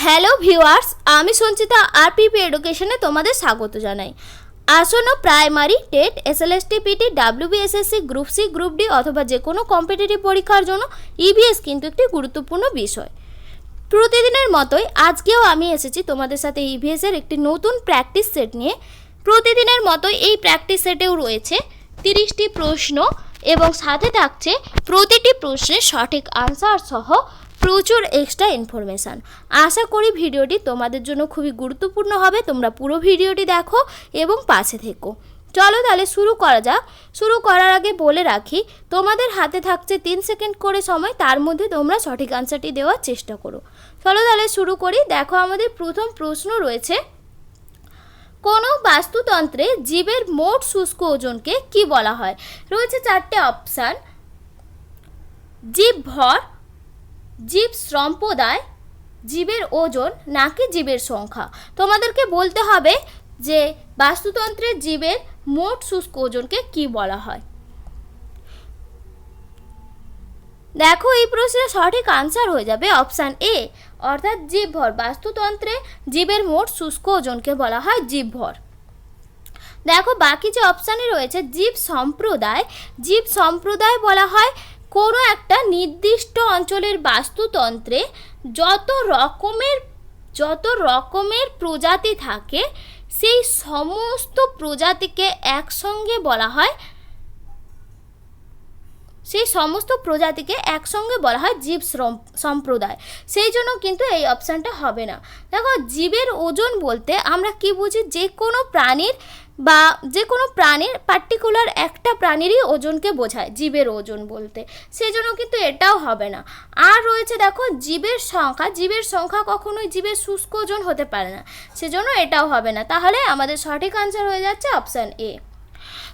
Hello viewers, আমি সঞ্চিতা আরপিপি এডুকেশনে তোমাদের স্বাগত জানাই। আসন্ন primary TET, SLST, PT, WBSSC, group C, group D অথবা যে কোনো কম্পিটিটিভ পরীক্ষার জন্য ইভিএস কিন্তু একটি গুরুত্বপূর্ণ বিষয়। প্রতিদিনের মতোই আজকেও আমি এসেছি তোমাদের সাথে ইভিএসের একটি নতুন প্র্যাকটিস সেট নিয়ে। প্রতিদিনের মতোই এই প্র্যাকটিস সেটেও রয়েছে 30টি প্রশ্ন এবং সাথে থাকছে প্রতিটি প্রশ্নের সঠিক আনসার সহ প্রচুর এক্সট্রা ইনফরমেশান। আশা করি ভিডিওটি তোমাদের জন্য খুবই গুরুত্বপূর্ণ হবে। তোমরা পুরো ভিডিওটি দেখো এবং পাশে থেকো। চলো তাহলে শুরু করা যাক। শুরু করার আগে বলে রাখি, তোমাদের হাতে থাকছে 3 সেকেন্ড করে সময়, তার মধ্যে তোমরা সঠিক আনসারটি দেওয়ার চেষ্টা করো। চলো তাহলে শুরু করি। দেখো, আমাদের প্রথম প্রশ্ন রয়েছে, কোনো বাস্তুতন্ত্রে জীবের মোট শুষ্ক ওজনকে কি বলা হয়? রয়েছে 4টে অপশান: জীব ভর, জীব সম্প্রদায়, জীবের ওজন নাকি জীবের সংখ্যা। তোমাদেরকে বলতে হবে যে বাস্তুতন্ত্রের জীবের মোট শুষ্ক ওজনকে কি বলা হয়। দেখো, এই প্রশ্নের সঠিক আনসার হয়ে যাবে অপশান এ, অর্থাৎ জীবভর। বাস্তুতন্ত্রে জীবের মোট শুষ্ক ওজনকে বলা হয় জীবভর। দেখো, বাকি যে অপশানে রয়েছে জীব সম্প্রদায়, জীব সম্প্রদায় বলা হয় কোনো একটা নির্দিষ্ট অঞ্চলের বাস্তুতন্ত্রে যত রকমের প্রজাতি থাকে সেই সমস্ত প্রজাতিকে একসঙ্গে বলা হয় জীব সম্প্রদায়। সেই জন্য কিন্তু এই অপশানটা হবে না। দেখো, জীবের ওজন বলতে আমরা কি বুঝি? যে কোনো প্রাণীর পার্টিকুলার একটা প্রাণীরই ওজনকে বোঝায় জীবের ওজন বলতে, সেই জন্য কিন্তু এটাও হবে না। আর রয়েছে দেখো জীবের সংখ্যা, জীবের সংখ্যা কখনোই জীবের শুষ্ক ওজন হতে পারে না, সেজন্য এটাও হবে না। তাহলে আমাদের সঠিক আনসার হয়ে যাচ্ছে অপশান এ।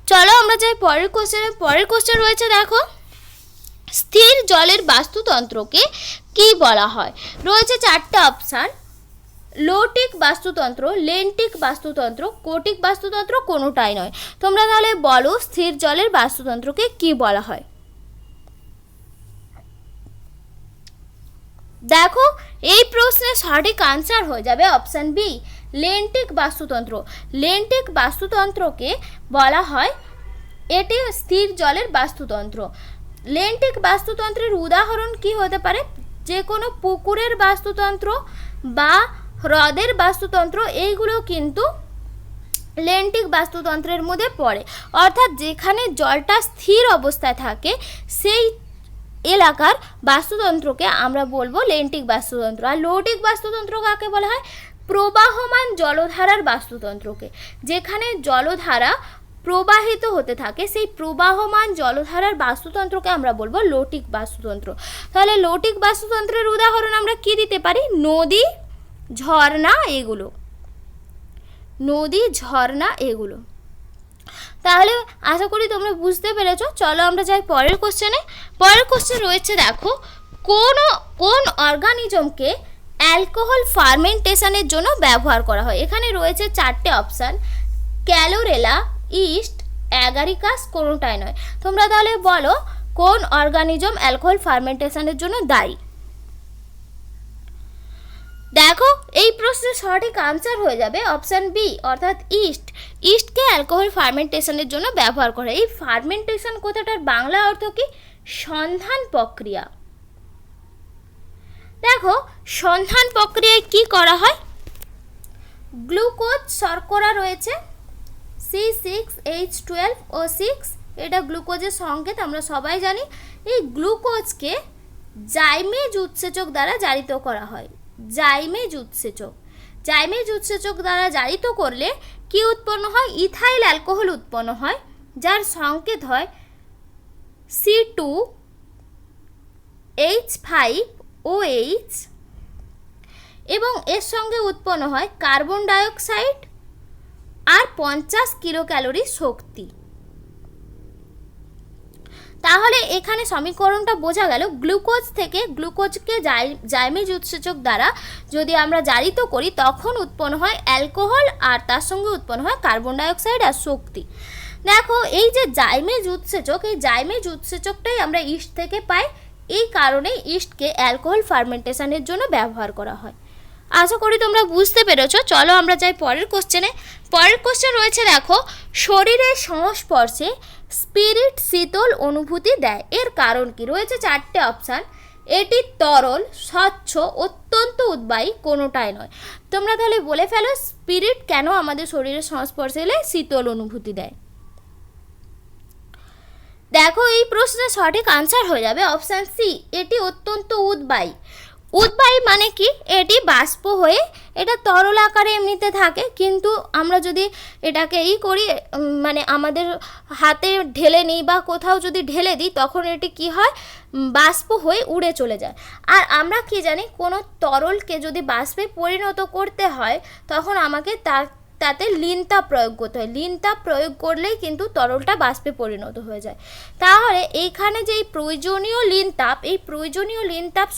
চলো আমরা যাই পরের কোশ্চেনে। পরের কোশ্চেন রয়েছে, দেখো, স্থির জলের বাস্তুতন্ত্রকে কি বলা হয়? রয়েছে 4টে অপশান: লোটিক বাস্তুতন্ত্র, লেন্টিক বাস্তুতন্ত্র, কোটিক বাস্তুতন্ত্র, কোনোটাই নয়। তোমরা তাহলে বলো স্থির জলের বাস্তুতন্ত্রকে কি বলা হয়? দেখো, এই প্রশ্নের সঠিক আনসার হয়ে যাবে অপশান বি, লেন্টিক বাস্তুতন্ত্র। লেন্টিক বাস্তুতন্ত্রকে বলা হয়, এটি স্থির জলের বাস্তুতন্ত্র। লেন্টিক বাস্তুতন্ত্রের উদাহরণ কি হতে পারে? যে কোনো পুকুরের বাস্তুতন্ত্র বা হ্রদের বাস্তুতন্ত্র, এইগুলো কিন্তু লেন্টিক বাস্তুতন্ত্রের মধ্যে পড়ে। অর্থাৎ যেখানে জলটা স্থির অবস্থায় থাকে সেই এলাকার বাস্তুতন্ত্রকে আমরা বলবো লেন্টিক বাস্তুতন্ত্র। আর লোটিক বাস্তুতন্ত্র কাকে বলা হয়? প্রবাহমান জলধারার বাস্তুতন্ত্রকে। যেখানে জলধারা প্রবাহিত হতে থাকে সেই প্রবাহমান জলধারার বাস্তুতন্ত্রকে আমরা বলবো লোটিক বাস্তুতন্ত্র। তাহলে লোটিক বাস্তুতন্ত্রের উদাহরণ আমরা কি দিতে পারি? নদী, ঝর্ণা, এগুলো। তাহলে আশা করি তোমরা বুঝতে পেরেছো। চলো আমরা যাই পরের কোশ্চেনে। পরের কোশ্চেন রয়েছে, দেখো, কোন অর্গানিজমকে অ্যালকোহল ফার্মেন্টেশনের জন্য ব্যবহার করা হয়? এখানে রয়েছে 4টে অপশান: ক্যালোরেলা, ইস্ট, অ্যাগারিকাস, কোনোটাই নয়। তোমরা তাহলে বলো কোন অর্গানিজম অ্যালকোহল ফার্মেন্টেশনের জন্য দায়ী? দেখো, এই প্রশ্নের সঠিক আনসার হয়ে যাবে অপশান বি, অর্থাৎ ইস্ট। ইস্টকে অ্যালকোহল ফার্মেন্টেশনের জন্য ব্যবহার করে। এই ফার্মেন্টেশন কথাটার বাংলা অর্থ কি? সন্ধান প্রক্রিয়া। দেখো, সন্ধান প্রক্রিয়ায় কি করা হয়? গ্লুকোজ শর্করা রয়েছে C6H12O6, এটা গ্লুকোজের সংকেত, আমরা সবাই জানি। এই গ্লুকোজকে জাইমেজ উৎসেচক দ্বারা জারিত করা হয়। জাইমেজ উৎসেচক দ্বারা জারিত করলে কি উৎপন্ন হয়? ইথাইল অ্যালকোহল উৎপন্ন হয়, যার সংকেত হয় C2H5OH, এবং এর সঙ্গে উৎপন্ন হয় কার্বন ডাইঅক্সাইড আর 50 কিলোক্যালোরি শক্তি। তাহলে এখানে সমীকরণটা বোঝা গেল, গ্লুকোজকে জাইমেজ উৎসেচক দ্বারা যদি আমরা জারিত করি তখন উৎপন্ন হয় অ্যালকোহল আর তার সঙ্গে উৎপন্ন হয় কার্বন ডাইঅক্সাইড আর শক্তি। দেখো, এই যে জাইমেজ উৎসেচক, এই জাইমেজ উৎসেচকটাই আমরা ইস্ট থেকে পাই। এই কারণে ইস্টকে অ্যালকোহল ফার্মেন্টেশনের জন্য ব্যবহার করা হয়। আশা করি তোমরা বুঝতে পেরেছো। চলো আমরা যাই পরের কোশ্চেনে। পরের কোশ্চেন রয়েছে দেখো, শরীরের সংস্পর্শে স্পিরিট শীতল অনুভূতি দেয়, এর কারণ কি? রয়েছে 4টে অপশান। এটি তরল, স্বচ্ছ, অত্যন্ত উদ্বায়ী, কোনোটাই নয়। তোমরা তাহলে বলে ফেলো স্পিরিট কেন আমাদের শরীরের সংস্পর্শে এলে শীতল অনুভূতি দেয়। দেখো এই প্রশ্নের সঠিক আনসার হয়ে যাবে অপশান সি, এটি অত্যন্ত উদ্বায়ী। উদ্বায়ী মানে কি? এটি বাষ্প হয়ে এটা তরল আকারে এমনিতে থাকে, কিন্তু আমরা যদি এটাকে করি মানে আমাদের হাতে ঢেলে নিই বা কোথাও যদি ঢেলে দিই, তখন এটি কি হয়? বাষ্প হয়ে উড়ে চলে যায়। আর আমরা কি জানি, কোনো তরলকে যদি বাষ্পে পরিণত করতে হয় তখন আমাকে তাতে লিনতাপ প্রয়োগ করতে হয়। লিনতাপ প্রয়োগ করলেই কিন্তু তরলটা বাষ্পে পরিণত হয়ে যায়। তাহলে এইখানে যে প্রয়োজনীয় লিনতাপ, এই প্রয়োজনীয় লিনতাপ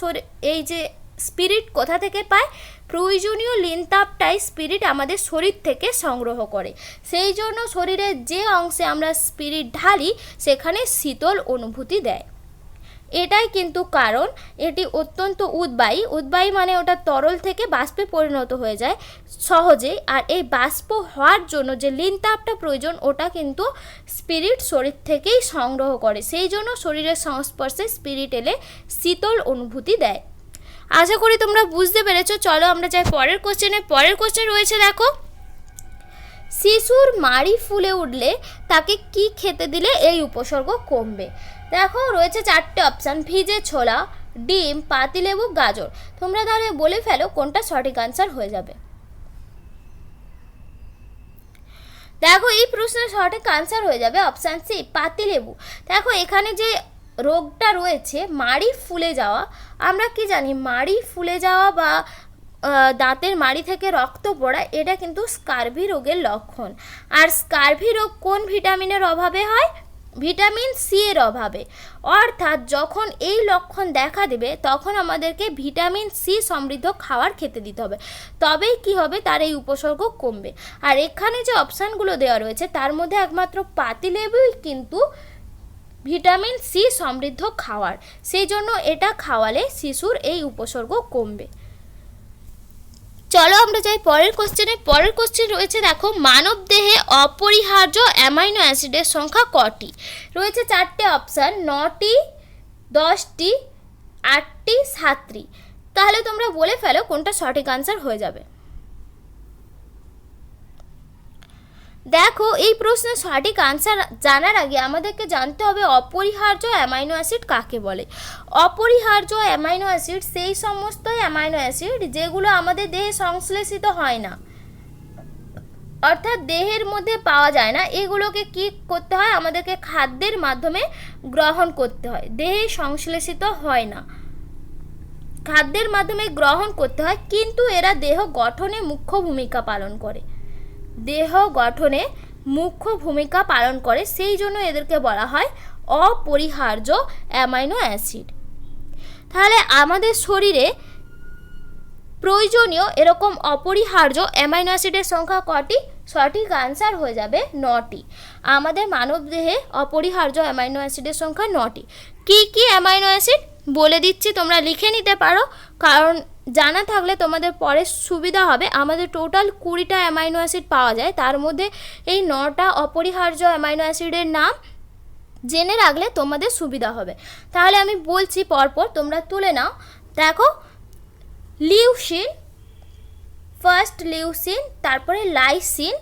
এই যে স্পিরিট কোথা থেকে পায়? প্রয়োজনীয় লিনতাপটাই স্পিরিট আমাদের শরীর থেকে সংগ্রহ করে। সেই জন্য শরীরের যে অংশে আমরা স্পিরিট ঢালি সেখানে শীতল অনুভূতি দেয়। এটাই কিন্তু কারণ। এটি অত্যন্ত উদ্বায়ী। উদ্বায়ী মানে ওটা তরল থেকে বাষ্পে পরিণত হয়ে যায় সহজেই। আর এই বাষ্প হওয়ার জন্য যে লিনতাপটা প্রয়োজন, ওটা কিন্তু স্পিরিট শরীর থেকেই সংগ্রহ করে। সেই জন্য শরীরের সংস্পর্শে স্পিরিট এলে শীতল অনুভূতি দেয়। আশা করি তোমরা বুঝতে পেরেছো। চলো আমরা যাই পরের কোশ্চেনে। পরের কোশ্চেন রয়েছে দেখো, শিশুর মাড়ি ফুলে উঠলে তাকে কি খেতে দিলে এই উপসর্গ কমবে? দেখো রয়েছে 4টে অপশান, ভিজে ছোলা, ডিম, পাতিলেবু, গাজর। তোমরা তাহলে বলে ফেলো কোনটা সঠিক আনসার হয়ে যাবে। দেখো এই প্রশ্নের সঠিক আনসার হয়ে যাবে অপশান সি, পাতিলেবু। দেখো এখানে যে রোগটা রয়েছে মাড়ি ফুলে যাওয়া, আমরা কি জানি মাড়ি ফুলে যাওয়া বা দাঁতের মাড়ি থেকে রক্ত পড়া, এটা কিন্তু স্কারভি রোগের লক্ষণ। আর স্কারভি রোগ কোন ভিটামিনের অভাবে হয়? ভিটামিন সি এর অভাবে। অর্থাৎ যখন এই লক্ষণ দেখা দেবে তখন আমাদেরকে ভিটামিন সি সমৃদ্ধ খাবার খেতে দিতে হবে, তবেই কি হবে? তার এই উপসর্গ কমবে। আর এখানে যে অপশানগুলো দেওয়া রয়েছে তার মধ্যে একমাত্র পাতিলেবুই কিন্তু ভিটামিন সি সমৃদ্ধ খাবার, সেই জন্য এটা খাওয়ালে শিশুর এই উপসর্গ কমবে। চলো আমরা যাই পরের কোশ্চেনে। পরের কোশ্চেন রয়েছে দেখো, মানব দেহে অপরিহার্য অ্যামাইনো অ্যাসিডের সংখ্যা কটি? রয়েছে 4টে অপশান, 9টি, 10টি, 8টি, 7টি। তাহলে তোমরা বলে ফেলো কোনটা সঠিক আনসার হয়ে যাবে। দেখো এই প্রশ্নের সঠিক আনসার জানার আগে আমাদেরকে জানতে হবে অপরিহার্য অ্যামাইনো অ্যাসিড কাকে বলে। অপরিহার্য অ্যামাইনো অ্যাসিড সেই সমস্ত অ্যামাইনো অ্যাসিড যেগুলো আমাদের দেহে সংশ্লেষিত হয় না, অর্থাৎ দেহের মধ্যে পাওয়া যায় না। এগুলোকে কি করতে হয়? আমাদেরকে খাদ্যের মাধ্যমে গ্রহণ করতে হয়। দেহে সংশ্লেষিত হয় না, খাদ্যের মাধ্যমে গ্রহণ করতে হয়, কিন্তু এরা দেহ গঠনে মুখ্য ভূমিকা পালন করে। দেহ গঠনে মুখ্য ভূমিকা পালন করে, সেই জন্য এদেরকে বলা হয় অপরিহার্য অ্যামাইনো অ্যাসিড। তাহলে আমাদের শরীরে প্রয়োজনীয় এরকম অপরিহার্য অ্যামাইনো অ্যাসিডের সংখ্যা কটি? সঠিক আনসার হয়ে যাবে 9টি। আমাদের মানবদেহে অপরিহার্য অ্যামাইনো অ্যাসিডের সংখ্যা 9টি। কি কি অ্যামাইনো অ্যাসিড বলে দিচ্ছি, তোমরা লিখে নিতে পারো, কারণ জানা থাকলে তোমাদের পরে সুবিধা হবে। আমাদের টোটাল 20টা অ্যামাইনো অ্যাসিড পাওয়া যায়, তার মধ্যে এই 9টা অপরিহার্য অ্যামাইনো অ্যাসিডের নাম জেনে রাখলে তোমাদের সুবিধা হবে। তাহলে আমি বলছি পরপর, তোমরা তুলে নাও। দেখো, লিউসিন, ফার্স্ট লিউসিন, তারপরে লাইসিন,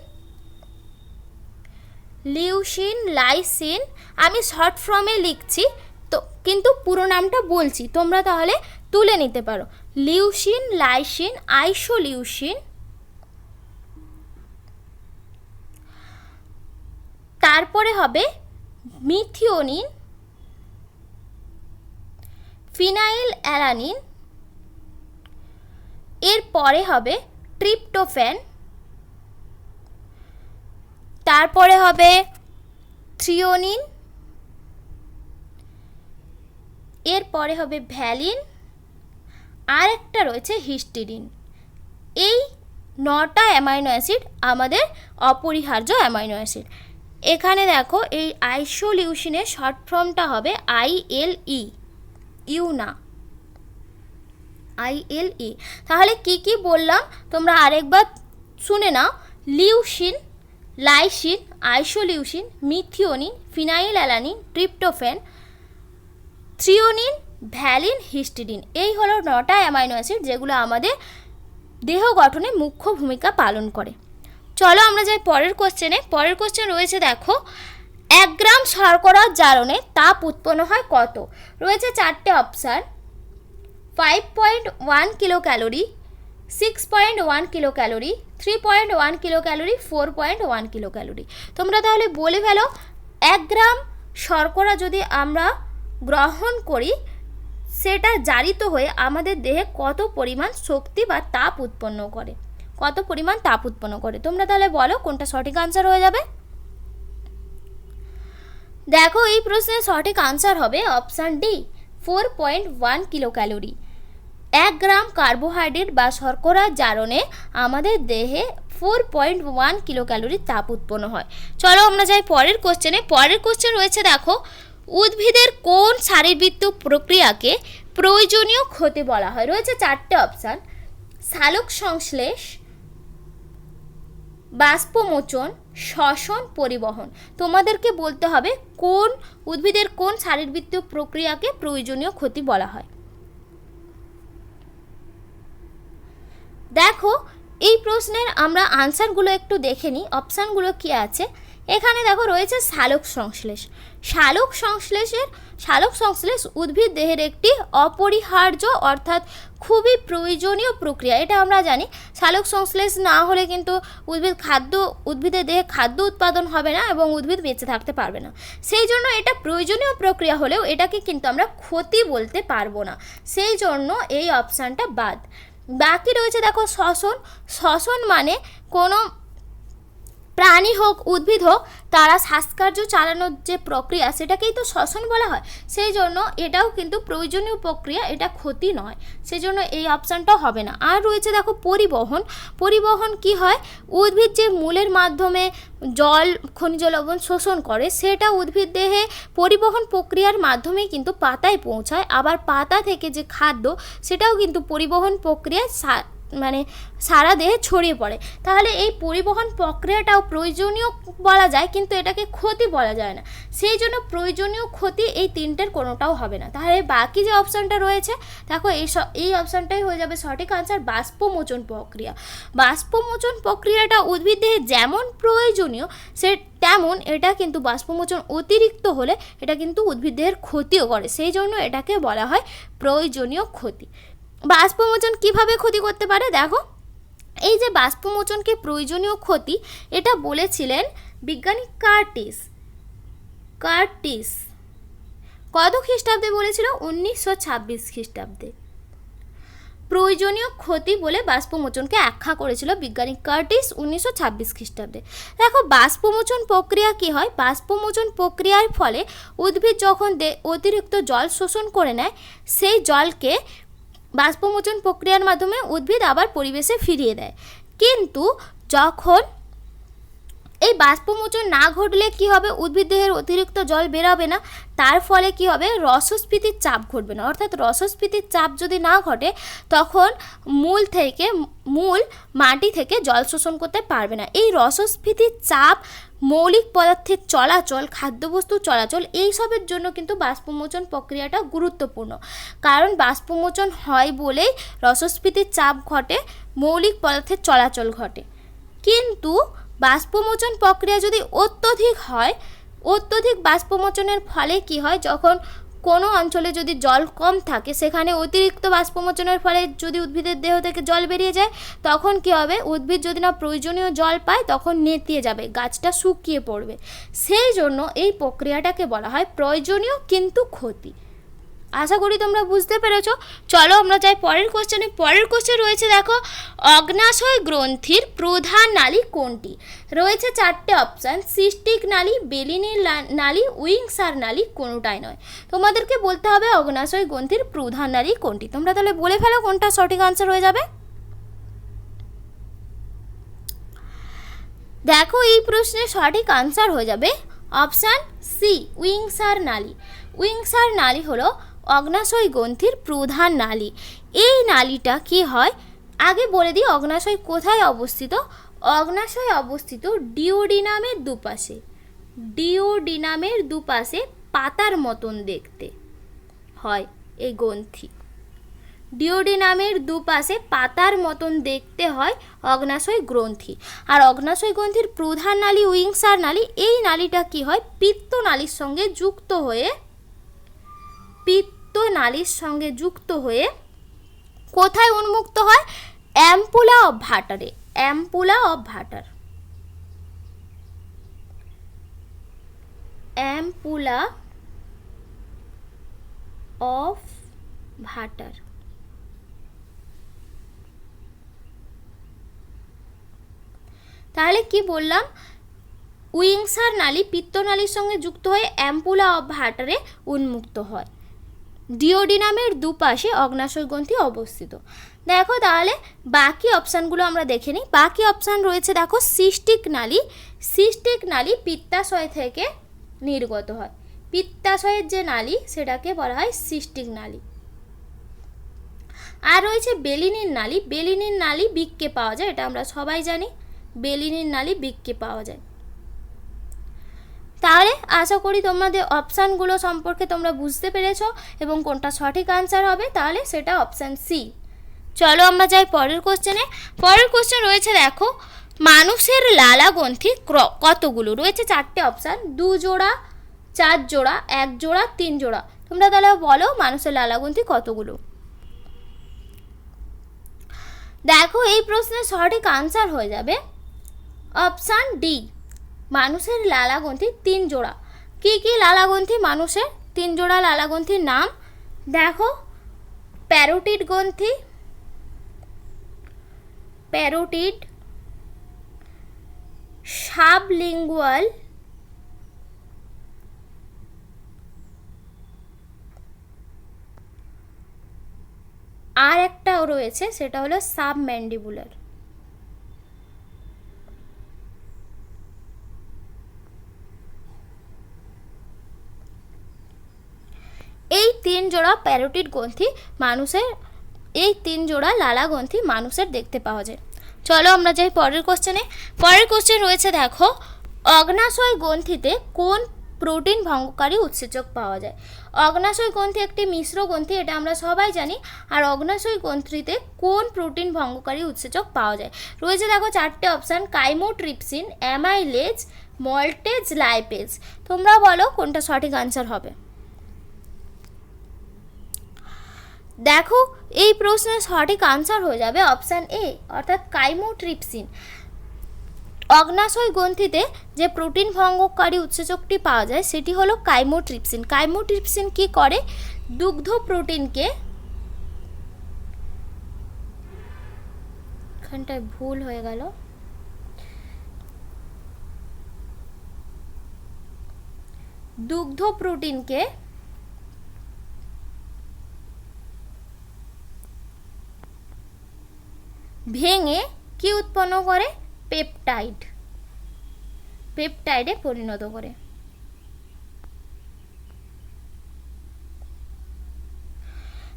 লিউসিন, লাইসিন। আমি শর্ট ফর্মে লিখছি তো, কিন্তু পুরো নামটা বলছি, তোমরা তাহলে তুলে নিতে পারো। লিউসিন, লাইসিন, আইসোলিউসিন, তারপরে হবে মিথিওনিন, ফিনাইল অ্যালানিন, এরপরে হবে ট্রিপ্টোফ্যান, তারপরে হবে থ্রিওনিন, এরপরে হবে ভ্যালিন, আর একটা রয়েছে হিস্টিডিন। এই 9টা অ্যামাইনো অ্যাসিড আমাদের অপরিহার্য অ্যামাইনো অ্যাসিড। এখানে দেখো এই আইসোলিউশনের শর্ট ফর্মটা হবে ILE, ইউ না। ILE। তাহলে কি বললাম তোমরা আরেকবার শুনে নাও। Leucine, lysine, isoleucine, methionine, phenylalanine, tryptophan, threonine, valine, histidine. এই হলো 9টা অ্যামাইনো অ্যাসিড যেগুলো আমাদের দেহ গঠনে মুখ্য ভূমিকা পালন করে। চলো আমরা যাই পরের কোশ্চেনে। পরের কোশ্চেন রয়েছে দেখো, 1 গ্রাম শর্করার জারণে তাপ উৎপন্ন হয় কত? রয়েছে 4টে option, 5.1 kilo calorie, 6.1 kilo calorie, 3.1 kilo calorie, 4.1 kilo calorie. তোমরা তাহলে বলে ফেলো 1 গ্রাম শর্করা যদি আমরা গ্রহণ করি সেটা জারিত হয়ে আমাদের দেহে কত পরিমাণ শক্তি বা তাপ উৎপন্ন করে, কত পরিমাণ তাপ উৎপন্ন করে। তোমরা তাহলে বলো কোনটা সঠিক আনসার হয়ে যাবে। দেখো এই প্রশ্নের সঠিক আনসার হবে অপশান ডি, 4.1 কিলো ক্যালোরি। 1 গ্রাম কার্বোহাইড্রেট বা শর্করার জারণে আমাদের দেহে 4.1 কিলো ক্যালোরির তাপ উৎপন্ন হয়। চলো আমরা যাই পরের কোশ্চেনে। পরের কোশ্চেন রয়েছে দেখো, উদ্ভিদের কোন শারীরবৃত্তীয় প্রক্রিয়াকে প্রয়োজনীয় ক্ষতি বলা হয়? রয়েছে 4টে অপশান, সালোক সংশ্লেষ, বাষ্পমোচন, শ্বসন, পরিবহন। তোমাদেরকে বলতে হবে কোন উদ্ভিদের কোন শারীরবৃত্তীয় প্রক্রিয়াকে প্রয়োজনীয় ক্ষতি বলা হয়। দেখো এই প্রশ্নের আমরা আনসারগুলো একটু দেখে নিই, অপশানগুলো কী আছে। এখানে দেখো রয়েছে সালোক সংশ্লেষ। সালোক সংশ্লেষ উদ্ভিদ দেহের একটি অপরিহার্য অর্থাৎ খুবই প্রয়োজনীয় প্রক্রিয়া, এটা আমরা জানি। সালোক সংশ্লেষ না হলে কিন্তু উদ্ভিদের দেহে খাদ্য উৎপাদন হবে না এবং উদ্ভিদ বেঁচে থাকতে পারবে না। সেই জন্য এটা প্রয়োজনীয় প্রক্রিয়া হলেও এটাকে কিন্তু আমরা ক্ষতি বলতে পারবো না, সেই জন্য এই অপশানটা বাদ। বাকি রয়েছে দেখো শ্বসন মানে কোনো প্রাণী হোক উদ্ভিদ হোক তারা শ্বাসকার্য চালানোর যে প্রক্রিয়া সেটাকেই তো শ্বসন বলা হয়, সেই জন্য এটাও কিন্তু প্রয়োজনীয় প্রক্রিয়া, এটা ক্ষতি নয়, সেই জন্য এই অপশানটাও হবে না। আর রয়েছে দেখো পরিবহন কি হয়, উদ্ভিদ যে মূলের মাধ্যমে জল খনিজ লবণ শোষণ করে সেটা উদ্ভিদ দেহে পরিবহন প্রক্রিয়ার মাধ্যমেই কিন্তু পাতায় পৌঁছায়, আবার পাতা থেকে যে খাদ্য সেটাও কিন্তু পরিবহন প্রক্রিয়ায় সারা দেহে ছড়িয়ে পড়ে। তাহলে এই পরিবহন প্রক্রিয়াটাও প্রয়োজনীয় বলা যায় কিন্তু এটাকে ক্ষতি বলা যায় না, সেই জন্য প্রয়োজনীয় ক্ষতি এই 3টের কোনোটাও হবে না। তাহলে বাকি যে অপশানটা রয়েছে দেখো এই অপশানটাই হয়ে যাবে সঠিক আনসার, বাষ্পমোচন প্রক্রিয়া। বাষ্পমোচন প্রক্রিয়াটা উদ্ভিদ দেহে যেমন প্রয়োজনীয় তেমন এটা কিন্তু বাষ্পমোচন অতিরিক্ত হলে এটা কিন্তু উদ্ভিদ দেহের ক্ষতিও করে, সেই জন্য এটাকে বলা হয় প্রয়োজনীয় ক্ষতি। বাষ্পমোচন কিভাবে ক্ষতি করতে পারে? দেখো এই যে বাষ্পমোচনকে প্রয়োজনীয় ক্ষতি এটা বলেছিলেন বিজ্ঞানী কার্টিস। কত খ্রিস্টাব্দে বলেছিল? 1926 খ্রিস্টাব্দে প্রয়োজনীয় ক্ষতি বলে বাষ্পমোচনকে আখ্যা করেছিল বিজ্ঞানী কার্টিস 1926 খ্রিস্টাব্দে। দেখো বাষ্পমোচন প্রক্রিয়া কি হয়, বাষ্পমোচন প্রক্রিয়ার ফলে উদ্ভিদ যখন অতিরিক্ত জল শোষণ করে নেয় সেই জলকে বাষ্পমোচন প্রক্রিয়ার মাধ্যমে উদ্ভিদ আবার পরিবেশে ফিরিয়ে দেয়। কিন্তু যখন এই বাষ্পমোচন না ঘটলে কি হবে, উদ্ভিদ দেহের অতিরিক্ত জল বেরোবে না, তার ফলে কি হবে, রসস্ফীতির চাপ ঘটবে না। অর্থাৎ রসস্ফীতির চাপ যদি না ঘটে তখন মূল মাটি থেকে জল শোষণ করতে পারবে না। এই রসস্ফীতির চাপ, মৌলিক পদার্থের চলাচল, খাদ্যবস্তুর চলাচল, এইসবের জন্য কিন্তু বাষ্পমোচন প্রক্রিয়াটা গুরুত্বপূর্ণ। কারণ বাষ্পমোচন হয় বলেই রসস্ফীতির চাপ ঘটে, মৌলিক পদার্থের চলাচল ঘটে। কিন্তু বাষ্পমোচন প্রক্রিয়া যদি অত্যধিক বাষ্পমোচনের ফলে কি হয়, যখন কোনো অঞ্চলে যদি জল কম থাকে সেখানে অতিরিক্ত বাষ্পমোচনের ফলে যদি উদ্ভিদের দেহ থেকে জল বেরিয়ে যায় তখন কি হবে, উদ্ভিদ যদি না প্রয়োজনীয় জল পায় তখন নেতিয়ে যাবে, গাছটা শুকিয়ে পড়বে। সেই জন্য এই প্রক্রিয়াটাকে বলা হয় প্রয়োজনীয় কিন্তু ক্ষতি। আশা করি তোমরা বুঝতে পেরেছো। চলো আমরা যাই পরের কোশ্চেনে। পরের কোশ্চেন রয়েছে দেখো, অগ্নাশয় গ্রন্থির প্রধান নালী কোনটি? রয়েছে 4টে অপশান, সিস্টিক নালী, বেলিনের নালী, উইংসার নালী, কোনোটাই নয়। তোমাদেরকে বলতে হবে অগ্নাশয় গ্রন্থির প্রধান নালী কোনটি। তোমরা তাহলে বলে ফেলো কোনটা সঠিক আনসার হয়ে যাবে। দেখো এই প্রশ্নের সঠিক আনসার হয়ে যাবে অপশান সি, উইংসার নালী। উইংসার নালী হলো অগ্নাশয় গ্রন্থির প্রধান নালী। এই নালীটা কি হয়, আগে বলে দিই অগ্নাশয় কোথায় অবস্থিত। অগ্নাশয় অবস্থিত ডিওডিনামের দুপাশে। ডিওডিনামের দুপাশে পাতার মতন দেখতে হয় এই গ্রন্থি। ডিওডিনামের দুপাশে পাতার মতন দেখতে হয় অগ্নাশয় গ্রন্থি। আর অগ্নাশয় গ্রন্থির প্রধান নালী উইংসার নালী। এই নালীটা কি হয়, পিত্তনালীর সঙ্গে যুক্ত হয়ে কোথায় উন্মুক্ত হয়, অ্যাম্পুলা অফ ভাটারে। অ্যাম্পুলা অফ ভাটার। অ্যাম্পুলা অফ ভাটার। তাহলে কি বললাম, উইংসার নালী পিত্তনালীর সঙ্গে যুক্ত হয়ে অ্যাম্পুলা অফ ভাটারে উন্মুক্ত হয়। ডিওডিনামের দুপাশে অগ্নাশয় গ্রন্থি অবস্থিত। দেখো তাহলে বাকি অপশানগুলো আমরা দেখে নিই। বাকি অপশান রয়েছে দেখো, সিস্টিক নালী। সিস্টিক নালী পিত্তাশয় থেকে নির্গত হয়। পিত্তাশয়ের যে নালী সেটাকে বলা হয় সিস্টিক নালী। আর রয়েছে বেলিনির নালী। বেলিনির নালী বৃক্কে পাওয়া যায়, এটা আমরা সবাই জানি। বেলিনির নালী বৃক্কে পাওয়া যায়। তাহলে আশা করি তোমাদের অপশানগুলো সম্পর্কে তোমরা বুঝতে পেরেছো এবং কোনটা সঠিক আনসার হবে, তাহলে সেটা অপশান সি। চলো আমরা যাই পরের কোশ্চেনে। পরের কোশ্চেন রয়েছে দেখো, মানুষের লালা গ্রন্থি কতগুলো? রয়েছে 4টে অপশান, 2 জোড়া, 4 জোড়া, 1 জোড়া, 3 জোড়া। তোমরা তাহলে বলো মানুষের লালা গ্রন্থি কতগুলো? দেখো এই প্রশ্নের সঠিক আনসার হয়ে যাবে অপশান ডি, মানুষের লালা গ্রন্থি 3 জোড়া। কি কি লালা গ্রন্থি মানুষের? 3 জোড়া লালা গ্রন্থির নাম দেখো, প্যারোটিড গ্রন্থি, প্যারোটিড, সাবলিঙ্গুয়াল, আর একটাও রয়েছে সেটা হলো সাবম্যান্ডিবুলার। এই 3 জোড়া প্যারোটিড গ্রন্থি মানুষের, এই 3 জোড়া লালা গ্রন্থি মানুষের দেখতে পাওয়া যায়। চলো আমরা যাই পরের কোশ্চেনে। পরের কোশ্চেন রয়েছে দেখো, অগ্নাশয় গ্রন্থিতে কোন প্রোটিন ভঙ্গকারী উৎসেচক পাওয়া যায়? অগ্নাশয় গ্রন্থি একটি মিশ্র গ্রন্থি, এটা আমরা সবাই জানি। আর অগ্নাশয় গ্রন্থিতে কোন প্রোটিন ভঙ্গকারী উৎসেচক পাওয়া যায়? রয়েছে দেখো 4টে option, chymotrypsin, amylase, maltase, lipase. তোমরা বলো কোনটা সঠিক আনসার হবে? দেখো এই প্রশ্নের সঠিক আনসার হয়ে যাবে অপশান এ, অর্থাৎ কাইমোট্রিপসিন। অগ্নাশয় গ্রন্থিতে যে প্রোটিন ভঙ্গকারী উৎসেচকটি পাওয়া যায় সেটি হলো কাইমোট্রিপসিন। কাইমোট্রিপসিন কি করে, দুগ্ধ প্রোটিনকে, এখানটায় ভুল হয়ে গেল, দুগ্ধ প্রোটিনকে ভেঙে কি উৎপন্ন করে, পেপটাইড, পেপটাইডে পরিণত করে।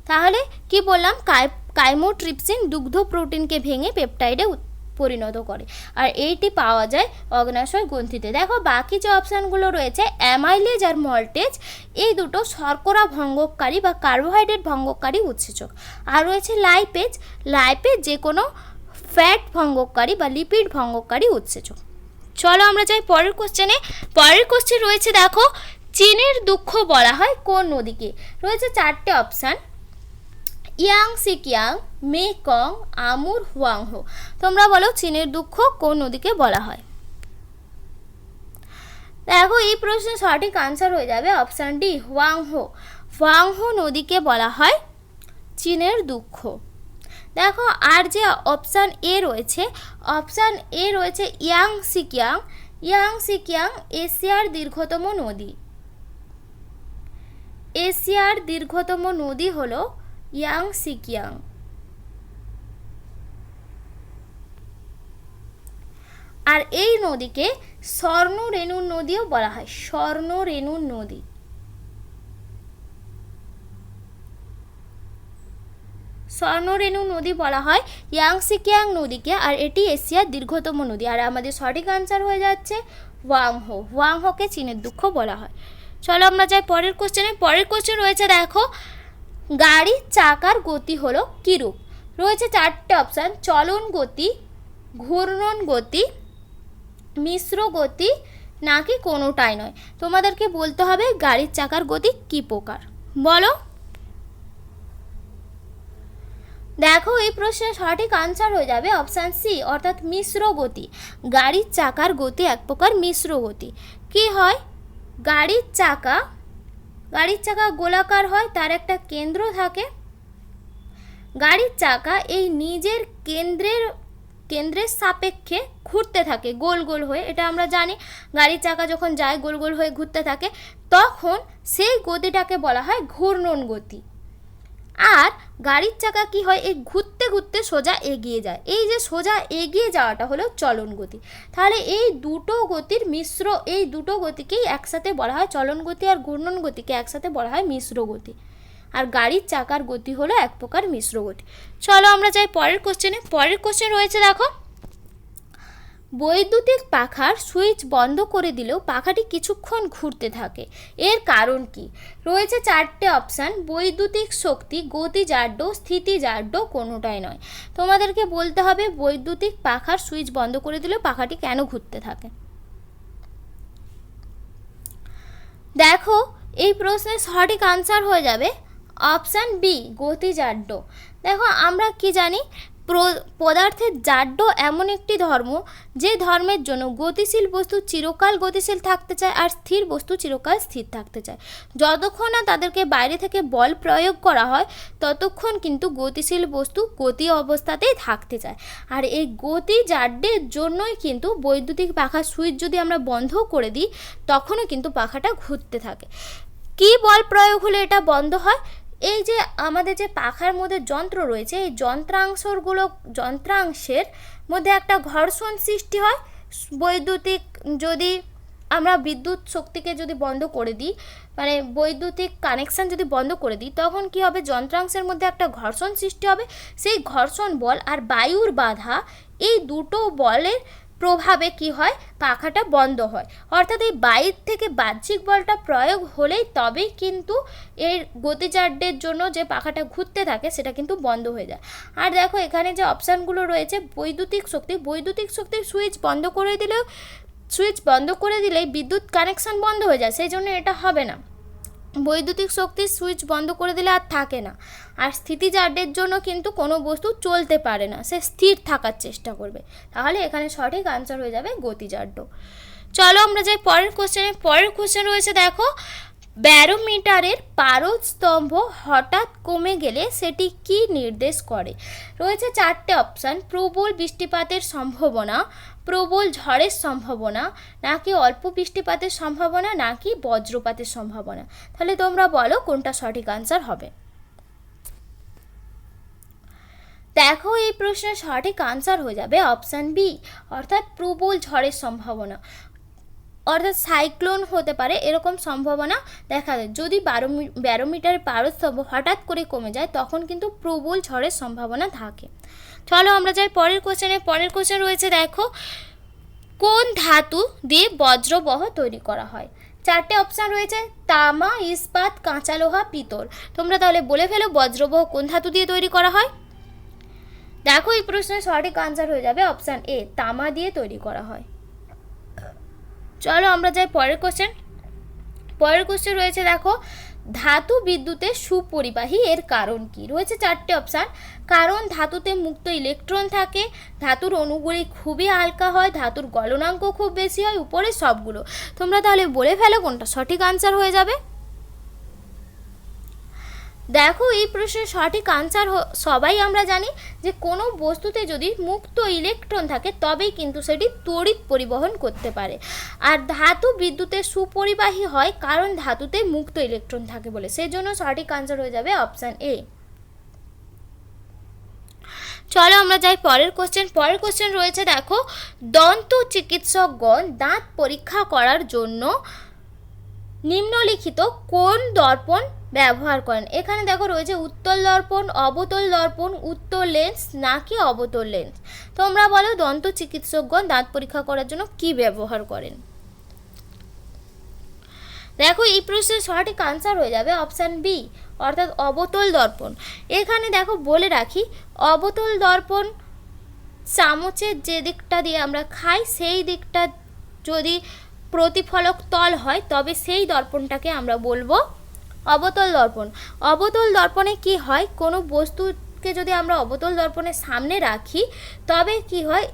তাহলে কি বললাম, কাইমোট্রিপসিন দুগ্ধ প্রোটিনকে ভেঙে পেপটাইডে পরিণত করে, আর এইটি পাওয়া যায় অগ্নাশয় গ্রন্থিতে। দেখো বাকি যে অপশানগুলো রয়েছে, অ্যামাইলেজ আর মল্টেজ, এই দুটো শর্করা ভঙ্গকারী বা কার্বোহাইড্রেট ভঙ্গকারী উৎসেচক। আর রয়েছে লাইপেজ, লাইপেজ যে কোনো ফ্যাট ভঙ্গকারী বা লিপিড ভঙ্গকারী উৎসেচক। চলো আমরা যাই পরের কোশ্চেনে। পরের কোশ্চেন রয়েছে দেখো, চীনের দুঃখ বলা হয় কোন নদীকে? রয়েছে 4টে অপশান, ইয়াংসিকিয়াং, মেকং, আমুর, হুয়াংহো। তোমরা বলো চীনের দুঃখ কোন নদীকে বলা হয়? দেখো এই প্রশ্নের সঠিক আনসার হয়ে যাবে অপশান ডি, হুয়াংহো। হুয়াংহো নদীকে বলা হয় চীনের দুঃখ। দেখো আর যে অপশান এ রয়েছে, অপশান এ রয়েছে ইয়াংসিকিয়াং। ইয়াংসিকিয়াং এশিয়ার দীর্ঘতম নদী। এশিয়ার দীর্ঘতম নদী হলো ইয়াংসিকিয়াং। আর এই নদীকে স্বর্ণরেণুর নদীও বলা হয়, স্বর্ণরেণুর নদী। স্বর্ণরেণু নদী বলা হয় ইয়াংসিকিয়াং নদীকে, আর এটি এশিয়ার দীর্ঘতম নদী। আর আমাদের সঠিক আনসার হয়ে যাচ্ছে ওয়াংহো। ওয়াংহোকে চীনের দুঃখ বলা হয়। চলো আমরা যাই পরের কোশ্চেনে। পরের কোশ্চেন রয়েছে দেখো, গাড়ির চাকার গতি হলো কিরূপ? রয়েছে 4টে অপশান, চলন গতি, ঘূর্ণন গতি, মিশ্র গতি, নাকি কোনোটাই নয়। তোমাদেরকে বলতে হবে গাড়ির চাকার গতি কী প্রকার, বলো। দেখো এই প্রশ্নের সঠিক আনসার হয়ে যাবে অপশান সি, অর্থাৎ মিশ্র গতি। গাড়ির চাকার গতি এক প্রকার মিশ্র গতি। কি হয়, গাড়ির চাকা গোলাকার হয়, তার একটা কেন্দ্র থাকে। গাড়ির চাকা এই নিজের কেন্দ্রের সাপেক্ষে ঘুরতে থাকে গোল গোল হয়ে। এটা আমরা জানি, গাড়ির চাকা যখন যায় গোল গোল হয়ে ঘুরতে থাকে, তখন সেই গতিটাকে বলা হয় ঘূর্ণন গতি। আর গাড়ির চাকা কি হয়, এই ঘুরতে ঘুরতে সোজা এগিয়ে যায়, এই যে সোজা এগিয়ে যাওয়াটা হলো চলন গতি। তাহলে এই দুটো গতির মিশ্র, এই দুটো গতিকেই একসাথে বলা হয় চলন গতি, আর ঘূর্ণন গতিকে একসাথে বলা হয় মিশ্র গতি। আর গাড়ির চাকার গতি হলো এক প্রকার মিশ্র গতি। চলো আমরা যাই পরের কোশ্চেনে। পরের কোশ্চেন রয়েছে দেখো, বৈদ্যুতিক পাখার সুইচ বন্ধ করে দিলেও পাখাটি কিছুক্ষণ ঘুরতে থাকে, এর কারণ কি? রয়েছে 4টে অপশান, বৈদ্যুতিক শক্তি, গতিজাড্য, স্থিতিজাড্য, কোনোটাই নয়। তোমাদেরকে বলতে হবে বৈদ্যুতিক পাখার সুইচ বন্ধ করে দিলেও পাখাটি কেন ঘুরতে থাকে। দেখো এই প্রশ্নের সঠিক আনসার হয়ে যাবে অপশান বি, গতিজাড্য। দেখো আমরা কি জানি, পদার্থের জাড্য এমন একটি ধর্ম যে ধর্মের জন্য গতিশীল বস্তু চিরকাল গতিশীল থাকতে চায় আর স্থির বস্তু চিরকাল স্থির থাকতে চায়। যতক্ষণ না তাদেরকে বাইরে থেকে বল প্রয়োগ করা হয় ততক্ষণ কিন্তু গতিশীল বস্তু গতি অবস্থাতেই থাকতে চায়। আর এই গতি জাড্যের জন্যই কিন্তু বৈদ্যুতিক পাখার সুইচ যদি আমরা বন্ধ করে দিই তখনও কিন্তু পাখাটা ঘুরতে থাকে। কি বল প্রয়োগ হলে এটা বন্ধ হয়? এই যে আমাদের যে পাখার মধ্যে যন্ত্র রয়েছে, এই যন্ত্রাংশের মধ্যে একটা ঘর্ষণ সৃষ্টি হয়। বৈদ্যুতিক যদি আমরা বিদ্যুৎ শক্তিকে যদি বন্ধ করে দিই, মানে বৈদ্যুতিক কানেকশান যদি বন্ধ করে দিই, তখন কি হবে, যন্ত্রাংশের মধ্যে একটা ঘর্ষণ সৃষ্টি হবে। সেই ঘর্ষণ বল আর বায়ুর বাধা, এই দুটো বলের প্রভাবে কি হয়, পাখাটা বন্ধ হয়। অর্থাৎ এই বাইর থেকে বাহ্যিক বলটা প্রয়োগ হলেই তবেই কিন্তু এর গতিজাড্যের জন্য যে পাখাটা ঘুরতে থাকে সেটা কিন্তু বন্ধ হয়ে যায়। আর দেখো এখানে যে অপশানগুলো রয়েছে, বৈদ্যুতিক শক্তির সুইচ বন্ধ করে দিলেই বিদ্যুৎ কানেকশান বন্ধ হয়ে যায়, সেই জন্য এটা হবে না। বৈদ্যুতিক শক্তির সুইচ বন্ধ করে দিলে আর থাকে না। আর স্থিতিজাড্যের জন্য কিন্তু কোনো বস্তু চলতে পারে না, সে স্থির থাকার চেষ্টা করবে। তাহলে এখানে সঠিক আনসার হয়ে যাবে গতিজাড্য। চলো আমরা যাই পরের কোশ্চেনে। পরের কোশ্চেন রয়েছে দেখো, ব্যারোমিটারের পারদ স্তম্ভ হঠাৎ কমে গেলে সেটি কি নির্দেশ করে? রয়েছে 4টে অপশান, প্রবল বৃষ্টিপাতের সম্ভাবনা, প্রবল ঝড়ের সম্ভাবনা, নাকি অল্প বৃষ্টিপাতের সম্ভাবনা, নাকি বজ্রপাতের সম্ভাবনা। তাহলে তোমরা বলো কোনটা সঠিক আনসার হবে। দেখো এই প্রশ্নের সঠিক আনসার হয়ে যাবে অপশান বি, অর্থাৎ প্রবল ঝড়ের সম্ভাবনা। অর্থাৎ সাইক্লোন হতে পারে এরকম সম্ভাবনা দেখা যায়। যদি ব্যারোমিটারের পারদস্তম্ভ হঠাৎ করে কমে যায় তখন কিন্তু প্রবল ঝড়ের সম্ভাবনা থাকে। চলো আমরা যাই পরের কোশ্চেনে। পরের কোশ্চেন রয়েছে দেখো, কোন ধাতু দিয়ে বজ্রবহ তৈরি করা হয়? 4টে অপশান রয়েছে, তামা, ইস্পাত, কাঁচা লোহা, পিতল। তোমরা তাহলে বলে ফেলো বজ্রবহ কোন ধাতু দিয়ে তৈরি করা হয়। দেখো এই প্রশ্নের সঠিক আনসার হয়ে যাবে অপশান এ, তামা দিয়ে তৈরি করা হয়। চলো আমরা যাই পরের কোশ্চেন। পরের কোশ্চেন রয়েছে দেখো, ধাতু বিদ্যুতের সুপরিবাহী, এর কারণ কি? রয়েছে 4টে অপশান, কারণ ধাতুতে মুক্ত ইলেকট্রন থাকে, ধাতুর অণুগুলি খুবই হালকা হয়, ধাতুর গলনাঙ্ক খুব বেশি হয়, উপরে সবগুলো। তোমরা তাহলে বলে ফেলো কোনটা সঠিক আনসার হয়ে যাবে। দেখো এই প্রশ্নের সঠিক আনসার সবাই আমরা জানি যে কোনো বস্তুতে যদি মুক্ত ইলেকট্রন থাকে তবেই কিন্তু সেটি তড়িৎ পরিবহন করতে পারে। আর ধাতু বিদ্যুতের সুপরিবাহী হয় কারণ ধাতুতে মুক্ত ইলেকট্রন থাকে বলে, সেই জন্য সঠিক আনসার হয়ে যাবে অপশান এ। চলো আমরা যাই পরের কোশ্চেন। পরের কোশ্চেন রয়েছে দেখো, দন্ত চিকিৎসকগণ দাঁত পরীক্ষা করার জন্য নিম্নলিখিত কোন দর্পণ ব্যবহার করেন। এখানে দেখো রয়েছে উত্তল দর্পণ, অবতল দর্পণ, উত্তল লেন্স নাকি অবতল লেন্স। তোমরা বলো দন্ত চিকিৎসকগণ দাঁত পরীক্ষা করার জন্য কি ব্যবহার করেন। দেখো এই প্রশ্নের সঠিক আনসার হয়ে যাবে অপশান বি, অর্থাৎ অবতল দর্পণ। এখানে দেখো বলে রাখি, অবতল দর্পণ চামচের যে দিকটা দিয়ে আমরা খাই সেই দিকটা যদি প্রতিফলক তল হয় তবে সেই দর্পণটাকে আমরা বলবো অবতল দর্পণ। অবতল দর্পণে কি হয়, কোনো বস্তুকে যদি আমরা অবতল দর্পণের সামনে রাখি তবে কি হয়,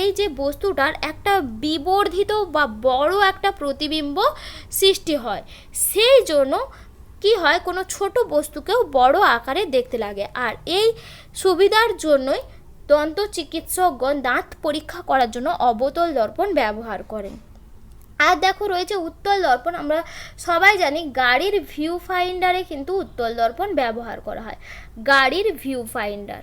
এই যে বস্তুটার একটা বিবর্ধিত বা বড় একটা প্রতিবিম্ব সৃষ্টি হয়। সেই জন্য কি হয়, কোনো ছোট বস্তুকেও বড় আকারে দেখতে লাগে। আর এই সুবিধার জন্যই দন্ত চিকিৎসকগণ দাঁত পরীক্ষা করার জন্য অবতল দর্পণ ব্যবহার করেন। আর দেখো রয়েছে উত্তল দর্পণ। আমরা সবাই জানি গাড়ির ভিউ ফাইন্ডারে কিন্তু উত্তল দর্পণ ব্যবহার করা হয়। গাড়ির ভিউ ফাইন্ডার,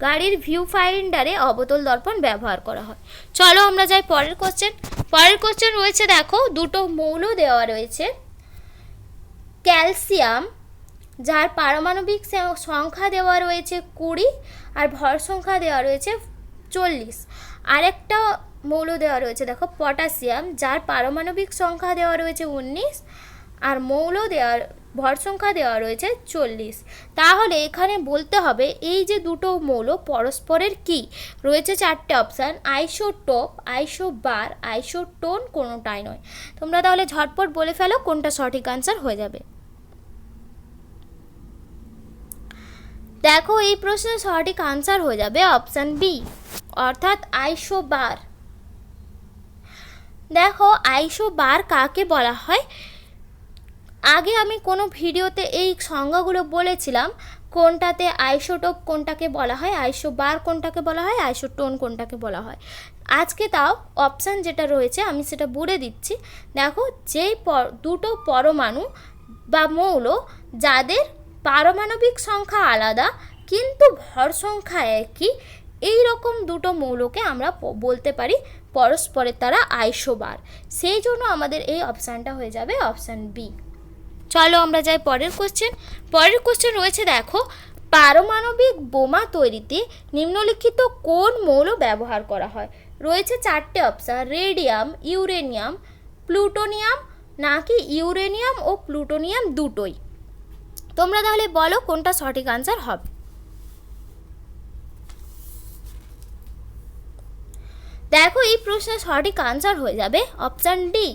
গাড়ির ভিউ ফাইন্ডারে অবতল দর্পণ ব্যবহার করা হয়। চলো আমরা যাই পরের কোশ্চেন। পরের কোশ্চেন রয়েছে দেখো, দুটো মৌল দেওয়া রয়েছে। ক্যালসিয়াম, যার পারমাণবিক সংখ্যা দেওয়া রয়েছে 20 আর ভর সংখ্যা দেওয়া রয়েছে 40। আরেকটা মৌল দেওয়া রয়েছে দেখো পটাশিয়াম, যার পারমাণবিক সংখ্যা দেওয়া রয়েছে 19 আর মৌল দেওয়ার ভর সংখ্যা দেওয়া রয়েছে 40। তাহলে এখানে বলতে হবে এই যে দুটো মৌল পরস্পরের কি রয়েছে, চারটে অপশান, আইসোটোপ, আইসোবার, আইসোটোন, কোনোটাই নয়। তোমরা তাহলে ঝটপট বলে ফেলো কোনটা সঠিক আনসার হয়ে যাবে। দেখো এই প্রশ্নের সঠিক আনসার হয়ে যাবে অপশান বি, অর্থাৎ আইসোবার। দেখো আইসোবার কাকে বলা হয়, আগে আমি কোনো ভিডিওতে এই সংজ্ঞাগুলো বলেছিলাম, কোনটাতে আইসোটোপ কোনটাকে বলা হয়, আইসোবার কোনটাকে বলা হয়, আইসোটোন কোনটাকে বলা হয়। আজকে তাও অপশান যেটা রয়েছে আমি সেটা বলে দিচ্ছি। দেখো যেই দুটো পরমাণু বা মৌল যাদের পারমাণবিক সংখ্যা আলাদা কিন্তু ভর সংখ্যা একই, এই রকম দুটো মৌলকে আমরা বলতে পারি পরস্পরের তারা আইসোবার। সেই জন্য আমাদের এই অপশানটা হয়ে যাবে অপশান বি। চলো আমরা যাই পরের কোশ্চেন। পরের কোশ্চেন রয়েছে দেখো, পারমাণবিক বোমা তৈরিতে নিম্নলিখিত কোন মৌল ব্যবহার করা হয়। রয়েছে চারটে অপশান, রেডিয়াম, ইউরেনিয়াম, প্লুটোনিয়াম নাকি ইউরেনিয়াম ও প্লুটোনিয়াম দুটোই। তোমরা তাহলে বলো কোনটা সঠিক আনসার হবে। দেখো এই প্রশ্নের সঠিক আনসার হয়ে যাবে অপশান ডি,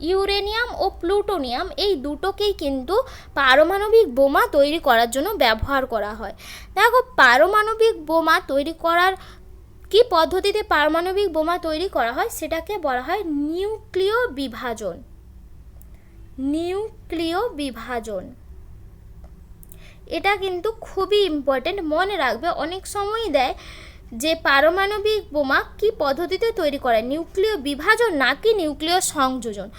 ইউরেনিয়াম ও প্লুটোনিয়াম এই দুটোকেই কিন্তু পারমাণবিক বোমা তৈরি করার জন্য ব্যবহার করা হয়। দেখো পারমাণবিক বোমা তৈরি করার কি পদ্ধতিতে পারমাণবিক বোমা তৈরি করা হয় সেটাকে বলা হয় নিউক্লিয় বিভাজন। নিউক্লিয় বিভাজন এটা কিন্তু খুবই ইম্পর্টেন্ট, মনে রাখবে। অনেক সময় দেয় যে পারমাণবিক বোমা কি পদ্ধতিতে তৈরি করে, নিউক্লিয় বিভাজন নাকি নিউক্লিয় সংযোজন,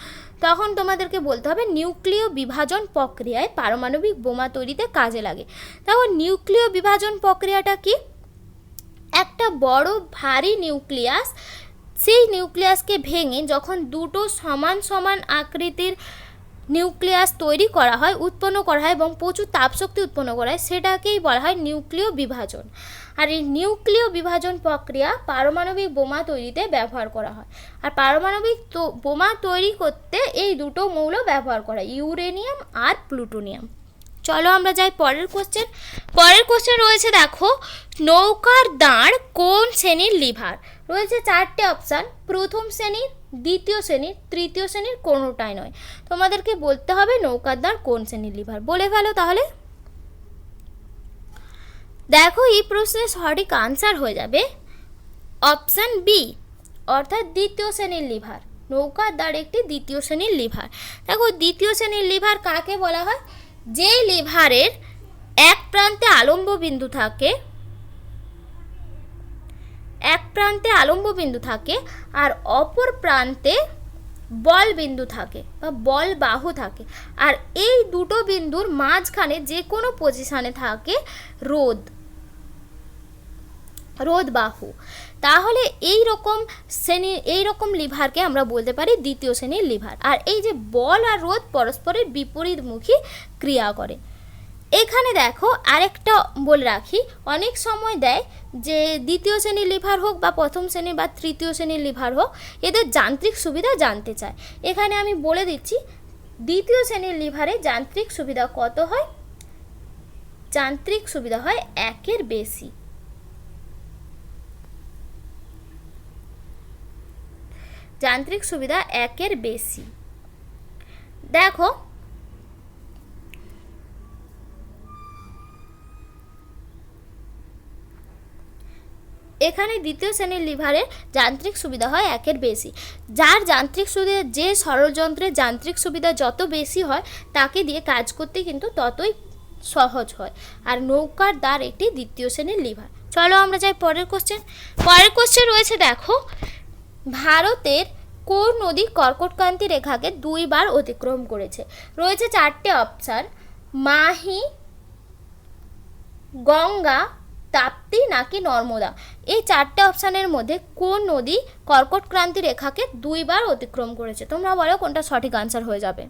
তখন তোমাদেরকে বলতে হবে নিউক্লিয় বিভাজন প্রক্রিয়ায় পারমাণবিক বোমা তৈরিতে কাজে লাগে। তখন নিউক্লিয় বিভাজন প্রক্রিয়াটা কি, একটা বড় ভারী নিউক্লিয়াস, সেই নিউক্লিয়াসকে ভেঙে যখন দুটো সমান সমান আকৃতির নিউক্লিয়াস তৈরি করা হয়, উৎপন্ন করা হয় এবং প্রচুর তাপশক্তি উৎপন্ন করা হয়, সেটাকেই বলা হয় নিউক্লিয় বিভাজন। আর এই নিউক্লিয় বিভাজন প্রক্রিয়া পারমাণবিক বোমা তৈরিতে ব্যবহার করা হয়। আর পারমাণবিক বোমা তৈরি করতে এই দুটো মৌল ব্যবহার করা হয়, ইউরেনিয়াম আর প্লুটোনিয়াম। চলো আমরা যাই পরের কোশ্চেন। পরের কোশ্চেন রয়েছে দেখো, নৌকার দাঁড় কোন শ্রেণীর লিভার। রয়েছে চারটে অপশান, প্রথম শ্রেণীর, দ্বিতীয় শ্রেণীর, তৃতীয় শ্রেণীর, কোনোটাই নয়। তোমাদেরকে বলতে হবে নৌকার দাঁড় কোন শ্রেণীর লিভার, বলে ফেলো তাহলে। দেখো এই প্রশ্নের সঠিক আনসার হয়ে যাবে অপশান বি, অর্থাৎ দ্বিতীয় শ্রেণীর লিভার। নৌকার দাঁড় একটি দ্বিতীয় শ্রেণীর লিভার। দেখো দ্বিতীয় শ্রেণীর লিভার কাকে বলা হয়, যেই লিভারের এক প্রান্তে আলম্ব বিন্দু থাকে, এক প্রান্তে আলম্ব বিন্দু থাকে আর অপর প্রান্তে বল বিন্দু থাকে বা বল বাহু থাকে, আর এই দুটো বিন্দুর মাঝখানে যে কোনো পজিশনে থাকে রোধ বাহু। তাহলে এই রকম লিভারকে আমরা বলতে পারি দ্বিতীয় শ্রেণীর লিভার। আর এই যে বল আর রোধ পরস্পরের বিপরীতমুখী ক্রিয়া করে। এখানে দেখো আরেকটা বলে রাখি, অনেক সময় দেয় যে দ্বিতীয় শ্রেণীর লিভার হোক বা প্রথম শ্রেণীর বা তৃতীয় শ্রেণীর লিভার হোক, এদের যান্ত্রিক সুবিধা জানতে চায়। এখানে আমি বলে দিচ্ছি, দ্বিতীয় শ্রেণীর লিভারে যান্ত্রিক সুবিধা কত হয়? যান্ত্রিক সুবিধা হয় 1-এর বেশি। যান্ত্রিক সুবিধা 1-এর বেশি। দেখো এখানে দ্বিতীয় শ্রেণীর লিভারের যান্ত্রিক সুবিধা হয় 1-এর বেশি। যার যান্ত্রিক সুবিধা, যে সরলযন্ত্রের যান্ত্রিক সুবিধা যত বেশি হয় তাকে দিয়ে কাজ করতে কিন্তু ততই সহজ হয়। আর নৌকার দ্বার একটি দ্বিতীয় শ্রেণীর লিভার। চলো আমরা যাই পরের কোশ্চেন। পরের কোশ্চেন রয়েছে দেখো, ভারতের কোন নদী কর্কটক্রান্তি রেখাকে 2 বার অতিক্রম করেছে? রয়েছে 4টে অপশান, মাহি, গঙ্গা, তাপ্তি নাকি নর্মদা। এই 4টে অপশানের মধ্যে কোন নদী কর্কটক্রান্তি রেখাকে 2 বার অতিক্রম করেছে? তোমরা বলো কোনটা সঠিক আনসার হয়ে যাবে।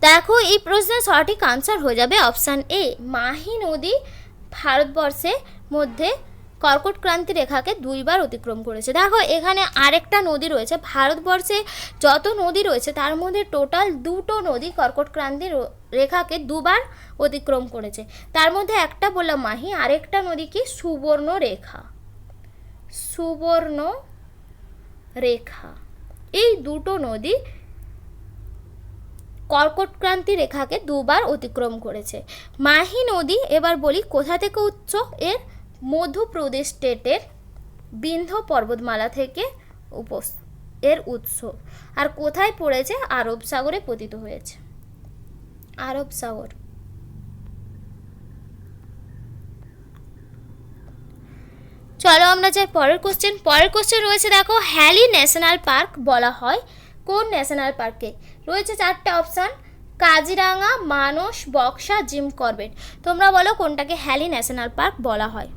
দেখো এই প্রশ্নের সঠিক আনসার হয়ে যাবে অপশান এ, মাহি নদী ভারতবর্ষের মধ্যে কর্কটক্রান্তি রেখাকে 2 বার অতিক্রম করেছে। দেখো এখানে আরেকটা নদী রয়েছে, ভারতবর্ষে যত নদী রয়েছে তার মধ্যে টোটাল 2টো নদী কর্কটক্রান্তি রেখাকে 2 বার অতিক্রম করেছে। তার মধ্যে একটা বললাম মাহি, আরেকটা নদী কি? সুবর্ণরেখা। সুবর্ণরেখা। এই দুটো নদী কর্কটক্রান্তি রেখাকে 2 বার অতিক্রম করেছে। মাহি নদী এবার বলি কোথা থেকে উৎস? এর মধ্যপ্রদেশ স্টেটের বিন্ধ্য পর্বতমালা থেকে এর উৎস। আর কোথায় পড়েছে? আরব সাগরে পতিত হয়েছে। আরব সাগর। চলো আমরা যাই পরের কোশ্চেন। পরের কোশ্চেন রয়েছে দেখো, হ্যালি ন্যাশনাল পার্ক বলা হয় কোন ন্যাশনাল পার্কে? রয়েছে 4টে অপশান, কাজিরাঙা, মানস, বক্সা, জিম করবেট। তোমরা বলো কোনটাকে হ্যালি ন্যাশনাল পার্ক বলা হয়।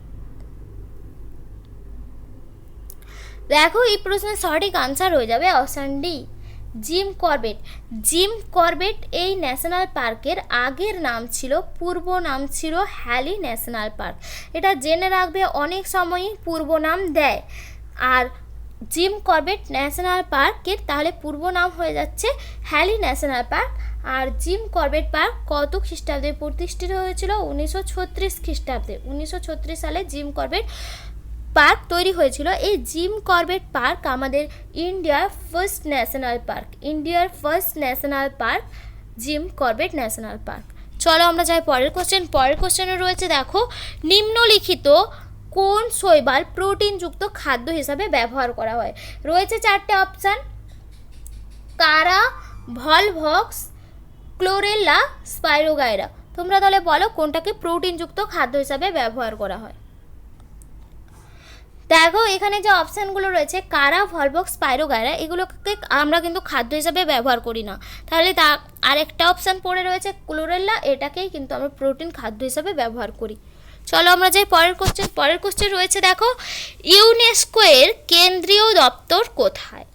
দেখো এই প্রশ্নের সঠিক আনসার হয়ে যাবে option D, Jim Corbett. Jim Corbett এই ন্যাশনাল পার্কের আগের নাম ছিল, পূর্ব নাম ছিল হ্যালি ন্যাশনাল পার্ক। এটা জেনে রাখবে, অনেক সময়ই পূর্ব নাম দেয়। আর জিম করবেট ন্যাশনাল পার্কের তাহলে পূর্ব নাম হয়ে যাচ্ছে হ্যালি ন্যাশনাল পার্ক। আর জিম করবেট পার্ক কত খ্রিস্টাব্দে প্রতিষ্ঠিত হয়েছিল? 1936 খ্রিস্টাব্দে। 1936 সালে জিম করবেট পার্ক তৈরি হয়েছিল। এই জিম করবেট পার্ক আমাদের ইন্ডিয়ার ফার্স্ট ন্যাশনাল পার্ক। ইন্ডিয়ার first national park Jim Corbett national park. চলো আমরা যাই পরের কোশ্চেন। পরের কোশ্চেনে রয়েছে দেখো, নিম্নলিখিত কোন শৈবাল প্রোটিনযুক্ত খাদ্য হিসাবে ব্যবহার করা হয়? রয়েছে 4টে অপশান, কারা, ভলভক্স, ক্লোরেলা, স্পাইরোগাইরা। তোমরা তাহলে বলো কোনটাকে প্রোটিনযুক্ত খাদ্য হিসাবে ব্যবহার করা হয়। দেখো এখানে যে অপশানগুলো রয়েছে, কারা, ভলভক্স, স্পাইরোগাইরা, এগুলোকে আমরা কিন্তু খাদ্য হিসাবে ব্যবহার করি না। তাহলে আরেকটা অপশান পড়ে রয়েছে ক্লোরেলা, এটাকেই কিন্তু আমরা প্রোটিন খাদ্য হিসাবে ব্যবহার করি। চলো আমরা যাই পরের কোশ্চেন। পরের কোশ্চেন রয়েছে দেখো, ইউনেস্কো এর কেন্দ্রীয় দপ্তর কোথায়?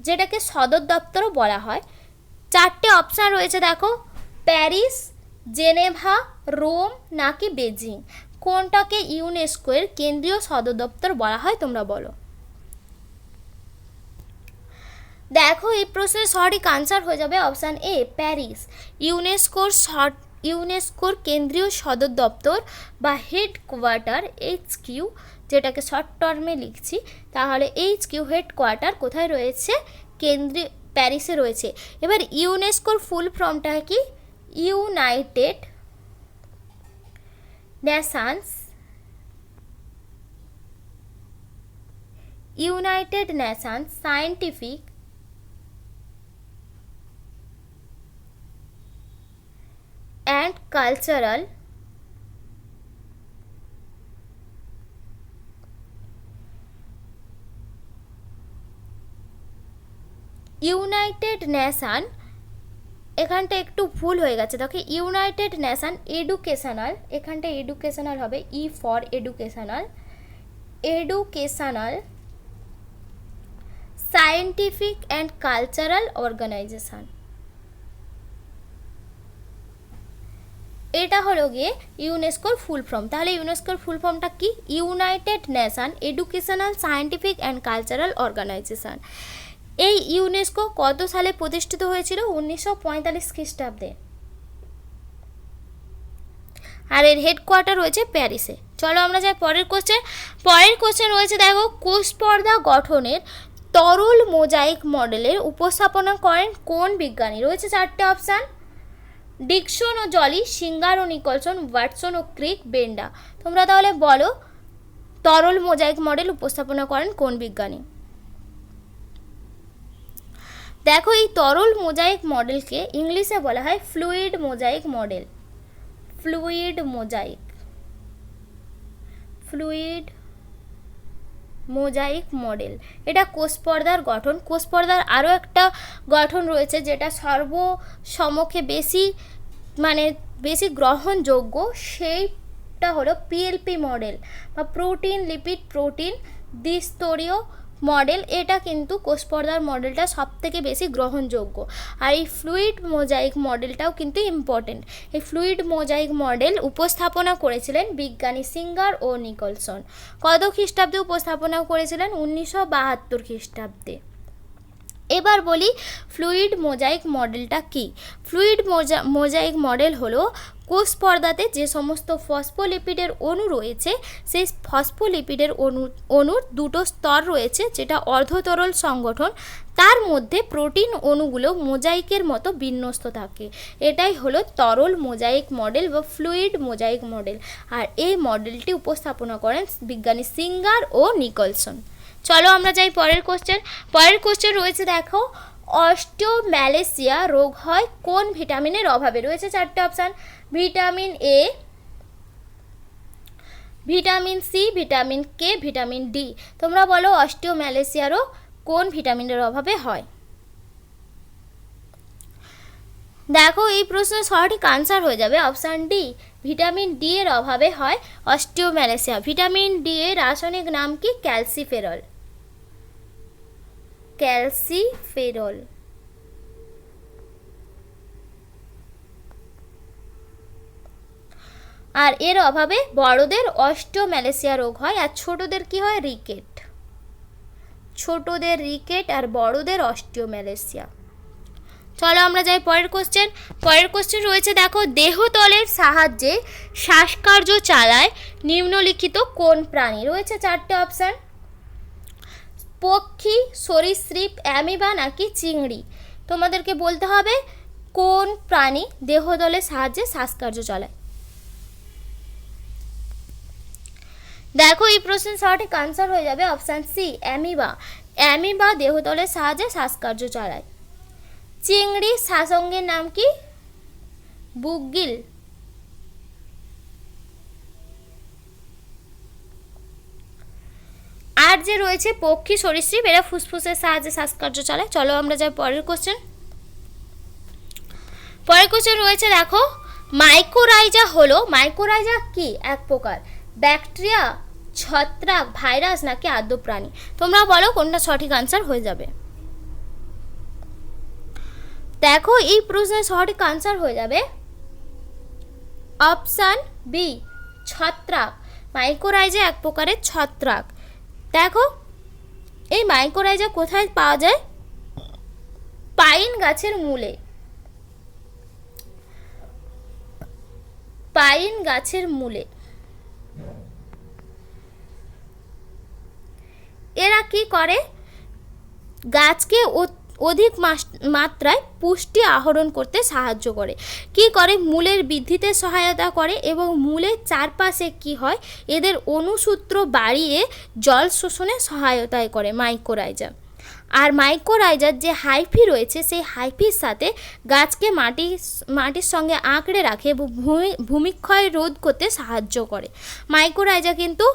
যেটাকে সদর দপ্তরও বলা হয়। 4টে অপশান রয়েছে দেখো, প্যারিস, জেনেভা, রোম নাকি বেজিং। কোনটাকে ইউনেস্কো এর কেন্দ্রীয় সদর দপ্তর বলা হয়? তোমরা বলো। দেখো এই প্রশ্নের সঠিক আনসার হয়ে যাবে অপশান এ, প্যারিস। ইউনেস্কোর কেন্দ্রীয় সদর দপ্তর বা হেডকোয়ার্টার, HQ, যেটাকে শর্ট টার্মে লিখছি, তাহলে HQ হেডকোয়ার্টার কোথায় রয়েছে? কেন্দ্রীয় প্যারিসে রয়েছে। এবার ইউনেস্কোর ফুল ফর্মটা কি? United Nations scientific and cultural United Nation এখানটা একটু ভুল হয়ে গেছে, দেখো ইউনাইটেড নেশন এডুকেশনাল, এখানটা এডুকেশনাল হবে, E for educational, educational scientific and cultural organization. এটা হলো গিয়ে ইউনেস্কোর ফুল ফর্ম। তাহলে ইউনেস্কোর ফুল ফর্মটা কি? United Nation educational scientific and cultural organization. এই ইউনেস্কো কত সালে প্রতিষ্ঠিত হয়েছিল? 1945 খ্রিস্টাব্দে। আর এর হেডকোয়ার্টার রয়েছে প্যারিসে। চলো আমরা যাই পরের কোশ্চেন। পরের কোশ্চেন রয়েছে দেখো, কোষ পর্দা গঠনের তরল মোজাইক মডেলের উপস্থাপনা করেন কোন বিজ্ঞানী? রয়েছে 4টে অপশান, ডিকসন ও জলি, সিঙ্গার ও নিকলসন, ওয়াটসন ও ক্রিক, বেন্ডা। তোমরা তাহলে বলো তরল মোজাইক মডেল উপস্থাপনা করেন কোন বিজ্ঞানী? দেখো এই তরল মোজাইক মডেলকে ইংলিশে বলা হয় fluid mosaic model. Fluid mosaic, fluid mosaic model. এটা কোষ পর্দার গঠন। কোষ পর্দার আরও একটা গঠন রয়েছে যেটা সর্বসমক্ষে বেশি গ্রহণযোগ্য, সেইটা হলো পিএলপি মডেল বা প্রোটিন লিপিড প্রোটিন দ্বিস্তরীয় মডেল। এটা কিন্তু কোষ পর্দার মডেলটা সবথেকে বেশি গ্রহণযোগ্য। আর এই ফ্লুইড মোজাইক মডেলটাও কিন্তু ইম্পর্টেন্ট। এই ফ্লুইড মোজাইক মডেল উপস্থাপনা করেছিলেন বিজ্ঞানী সিঙ্গার ও নিকলসন। কত খ্রিস্টাব্দে উপস্থাপনা করেছিলেন? 1972 খ্রিস্টাব্দে। এবার বলি ফ্লুইড মোজাইক মডেলটা কি। ফ্লুইড মোজাইক মডেল হলো কোষ পর্দাতে যে সমস্ত ফসফোলিপিডের অণু রয়েছে, সেই ফসফোলিপিডের অণুর দুটো স্তর রয়েছে, যেটা অর্ধতরল সংগঠন, তার মধ্যে প্রোটিন অণুগুলো মোজাইকের মতো বিন্যস্ত থাকে। এটাই হলো তরল মোজাইক মডেল বা ফ্লুইড মোজাইক মডেল। আর এই মডেলটি উপস্থাপনা করেন বিজ্ঞানী সিঙ্গার ও নিকলসন। চলো আমরা যাই পরের কোশ্চেন। পরের কোশ্চেন রয়েছে দেখো, অস্টিওম্যালেসিয়া রোগ হয় কোন ভিটামিনের অভাবে? রয়েছে 4টে option, vitamin A, vitamin C, vitamin K, vitamin D. তোমরা বলো অস্টিওম্যালেসিয়া রোগ কোন ভিটামিনের অভাবে হয়? দেখো এই প্রশ্নের সঠিক আনসার হয়ে যাবে অপশান ডি, ভিটামিন ডি এর অভাবে হয় অস্টিওম্যালেসিয়া। ভিটামিন ডি এর রাসায়নিক নাম কি? Calciferol, calciferol. আর এর অভাবে বড়দের অস্টিওম্যালেসিয়া রোগ হয়, আর ছোটদের কি হয়? রিকেট। ছোটদের রিকেট আর বড়দের অস্টিওম্যালেসিয়া। চলো আমরা যাই পরের কোশ্চেন। পরের কোশ্চেন রয়েছে দেখো, দেহতলের সাহায্যে শ্বাসকার্য চালায় নিম্নলিখিত কোন প্রাণী? রয়েছে 4টে অপশান, পক্ষী, সরীসৃপ, অ্যামিবা নাকি চিংড়ি। তোমাদেরকে বলতে হবে কোন প্রাণী দেহতলের সাহায্যে শ্বাসকার্য চালায়। দেখো এই প্রশ্নের সঠিক আনসার হয়ে যাবে অপশান সি, অ্যামিবা। অ্যামিবা দেহতলের সাহায্যে শ্বাসকার্য চালায়। চিংড়ি শ্বাসঙ্গের নাম কি? বুকগিল। আর যে রয়েছে পক্ষী, সরীসৃপ, এরা ফুসফুসের সাহায্যে শ্বাসকার্য চালায়। চলো আমরা যাই পরের কোশ্চেন। পরের কোশ্চেন রয়েছে দেখো, মাইকোরাইজা হলো, মাইকোরাইজা কি এক প্রকার? ব্যাকটেরিয়া, ছত্রাক, ভাইরাস নাকি আদ্য প্রাণী? তোমরা বলো কোনটা সঠিক আনসার হয়ে যাবে। দেখো এই প্রশ্নের সঠিক আনসার হয়ে যাবে অপশান বি, ছত্রাক। মাইকোরাইজা এক প্রকারের ছত্রাক। দেখো এই মাইকোরাইজা কোথায় পাওয়া যায়? পাইন গাছের মূলে, পাইন গাছের মূলে। এরা কি করে? গাছকে অধিক মাত্রায় পুষ্টি আহরণ করতে সাহায্য করে। কি করে? মূলের বৃদ্ধিতে সহায়তা করে এবং মূলের চারপাশে কি হয়? এদের অনুসূত্র বাড়িয়ে জল শোষণে সহায়তা করে মাইকোরাইজা। আর মাইকোরাইজার যে হাইফি রয়েছে, সেই হাইফির সাথে গাছকে মাটির সঙ্গে আঁকড়ে রাখে এবং ভূমিক্ষয় রোধ করতে সাহায্য করে। মাইকোরাইজা কিন্তু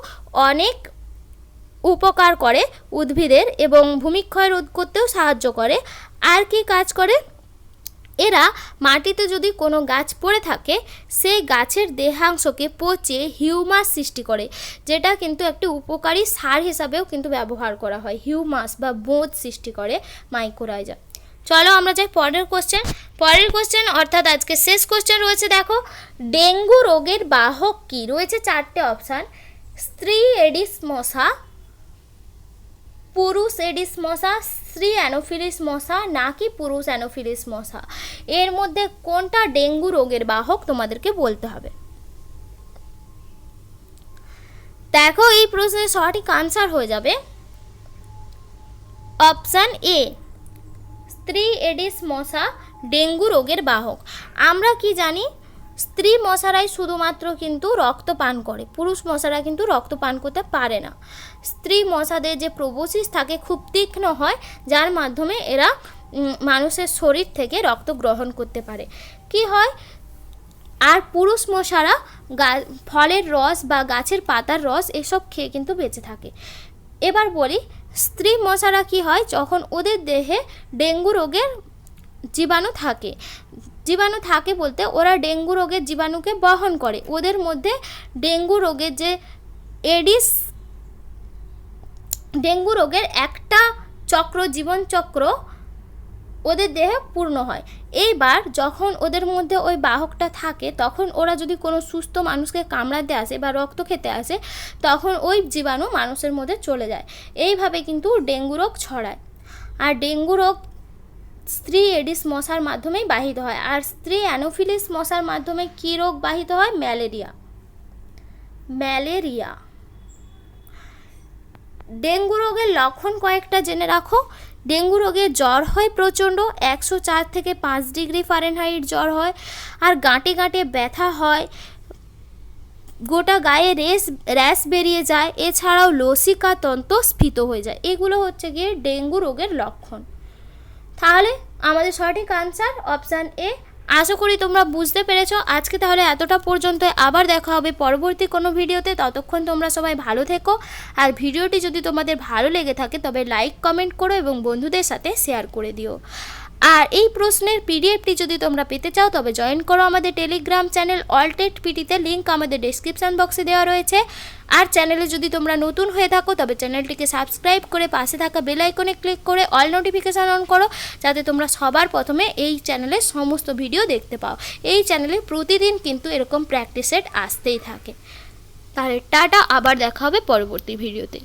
অনেক উপকার করে উদ্ভিদের এবং ভূমিক্ষয় রোধ করতেও সাহায্য করে। আর কি কাজ করে? এরা মাটিতে যদি কোনো গাছ পড়ে থাকে সেই গাছের দেহাংশকে পচে হিউমাস সৃষ্টি করে, যেটা কিন্তু একটি উপকারী সার হিসাবেও কিন্তু ব্যবহার করা হয়। হিউমাস বা বোঁদ সৃষ্টি করে মাইকোরাইজা। চলো আমরা যাই পরের কোশ্চেন অর্থাৎ আজকে শেষ কোশ্চেন রয়েছে। দেখো, ডেঙ্গু রোগের বাহক কি? রয়েছে 4টে অপশান। স্ত্রী এডিস মশা, পুরুষ এডিস মশা, স্ত্রী অ্যানোফিলিস মশা নাকি পুরুষ অ্যানোফিলিস মশা। এর মধ্যে কোনটা ডেঙ্গু রোগের বাহক তোমাদেরকে বলতে হবে। দেখো, এই প্রশ্নের সঠিক আনসার হয়ে যাবে অপশান এ, স্ত্রী এডিস মশা ডেঙ্গু রোগের বাহক। আমরা কি জানি, স্ত্রী মশারাই শুধুমাত্র কিন্তু রক্ত পান করে, পুরুষ মশারা কিন্তু রক্ত পান করতে পারে না। স্ত্রী মশাদের যে প্রোবোসিস থাকে খুব তীক্ষ্ণ হয়, যার মাধ্যমে এরা মানুষের শরীর থেকে রক্ত গ্রহণ করতে পারে। কি হয়, আর পুরুষ মশারা ফলের রস বা গাছের পাতার রস এসব খেয়ে কিন্তু বেঁচে থাকে। এবার বলি, স্ত্রী মশারা কি হয়, যখন ওদের দেহে ডেঙ্গু রোগের জীবাণু থাকে বলতে ওরা ডেঙ্গু রোগের জীবাণুকে বহন করে। ওদের মধ্যে ডেঙ্গু রোগের একটা জীবন চক্র ওদের দেহে পূর্ণ হয়। এইবার যখন ওদের মধ্যে ওই বাহকটা থাকে, তখন ওরা যদি কোনো সুস্থ মানুষকে কামড়াতে আসে বা রক্ত খেতে আসে, তখন ওই জীবাণু মানুষের মধ্যে চলে যায়। এইভাবে কিন্তু ডেঙ্গু রোগ ছড়ায়। আর ডেঙ্গু রোগ স্ত্রী এডিস মশার মাধ্যমেই বাহিত হয়। আর স্ত্রী অ্যানোফিলিস মশার মাধ্যমে কী রোগ বাহিত হয়? ম্যালেরিয়া। ডেঙ্গু রোগের লক্ষণ কয়েকটা জেনে রাখো। ডেঙ্গু রোগে জ্বর হয় প্রচণ্ড, 104 থেকে 5 ডিগ্রি ফারেনহাইট জ্বর হয়, আর গাঁটে গাঁটে ব্যথা হয়, গোটা গায়ে র্যাশ বেরিয়ে যায়, এছাড়াও লসিকাতন্ত স্ফীত হয়ে যায়। এগুলো হচ্ছে গিয়ে ডেঙ্গু রোগের লক্ষণ। তাহলে আমাদের সঠিক আনসার অপশান এ। আশা করি তোমরা বুঝতে পেরেছো। আজকে তাহলে এতটা পর্যন্ত, আবার দেখা হবে পরবর্তী কোনো ভিডিওতে। ততক্ষণ তোমরা সবাই ভালো থেকো। আর ভিডিওটি যদি তোমাদের ভালো লেগে থাকে তবে লাইক কমেন্ট করো এবং বন্ধুদের সাথে শেয়ার করে দিও। আর এই প্রশ্নের পিডিএফটি যদি তোমরা পেতে চাও তবে জয়েন করো আমাদের টেলিগ্রাম চ্যানেল অলটেট পিটিতে, লিঙ্ক আমাদের ডেসক্রিপশান বক্সে দেওয়া রয়েছে। আর চ্যানেলে যদি তোমরা নতুন হয়ে থাকো তবে চ্যানেলটিকে সাবস্ক্রাইব করে পাশে থাকা বেল আইকনে ক্লিক করে অল নোটিফিকেশান অন করো, যাতে তোমরা সবার প্রথমে এই চ্যানেলের সমস্ত ভিডিও দেখতে পাও। এই চ্যানেলে প্রতিদিন কিন্তু এরকম প্র্যাকটিস সেট আসতেই থাকে। তাহলে টাটা, আবার দেখা হবে পরবর্তী ভিডিওতে।